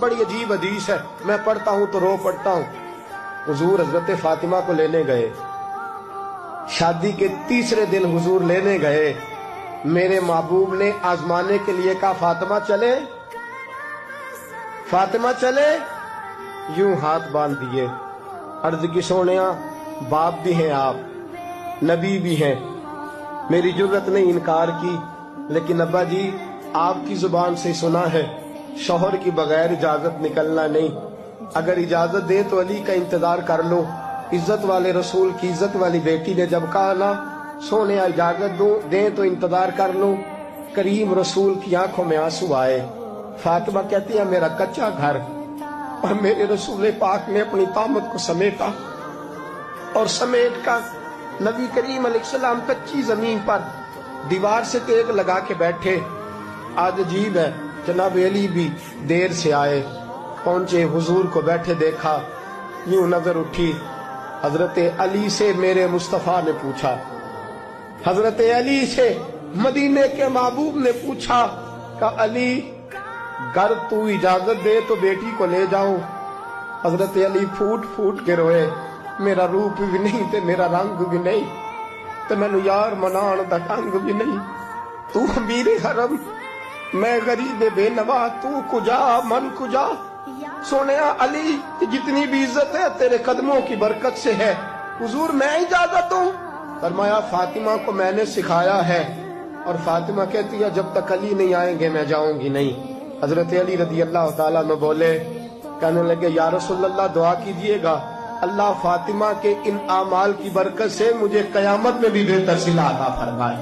بڑی عجیب حدیث ہے، میں پڑھتا ہوں تو رو پڑتا ہوں۔ حضور حضرت فاطمہ کو لینے گئے، شادی کے تیسرے دن حضور لینے گئے، میرے محبوب نے آزمانے کے لیے کہا فاطمہ چلے، فاطمہ چلے، یوں ہاتھ باندھ دیے، عرض کی سونیا باپ بھی ہیں آپ، نبی بھی ہیں، میری جرت نہیں انکار کی، لیکن ابا جی آپ کی زبان سے سنا ہے شوہر کی بغیر اجازت نکلنا نہیں، اگر اجازت دے تو علی کا انتظار کر لو۔ عزت والے رسول کی عزت والی بیٹی نے جب کہا نا سونے اجازت دیں تو انتظار کر لو، کریم رسول کی آنکھوں میں آنسو آئے۔ فاطمہ کہتی ہے میرا کچا گھر اور میرے رسول پاک نے اپنی طامت کو سمیٹا، اور سمیٹ کر نبی کریم علیہ السلام کچی زمین پر دیوار سے تیغ لگا کے بیٹھے۔ آج عجیب ہے، جناب علی بھی دیر سے آئے، پہنچے، حضور کو بیٹھے دیکھا، یوں نظر اٹھی، حضرت علی سے میرے مصطفیٰ نے پوچھا، حضرت علی سے مدینے کے محبوب نے پوچھا کہ علی گر تو اجازت دے تو بیٹی کو لے جاؤں۔ حضرت علی پھوٹ پھوٹ کے روئے، میرا روپ بھی نہیں تے میرا رنگ بھی نہیں تے مینو یار منان دا ڈنگ بھی نہیں، تو امیر حرم میں غریب بے نوا، تو کجا من کجا۔ سونیا علی جتنی بھی عزت ہے تیرے قدموں کی برکت سے ہے، حضور میں اجازت دوں؟ فرمایا فاطمہ کو میں نے سکھایا ہے، اور فاطمہ کہتی ہے جب تک علی نہیں آئیں گے میں جاؤں گی نہیں۔ حضرت علی رضی اللہ تعالیٰ عنہ بولے، کہنے لگے یا رسول اللہ دعا کیجئے گا اللہ فاطمہ کے ان اعمال کی برکت سے مجھے قیامت میں بھی بہتر صلہ عطا فرمائے۔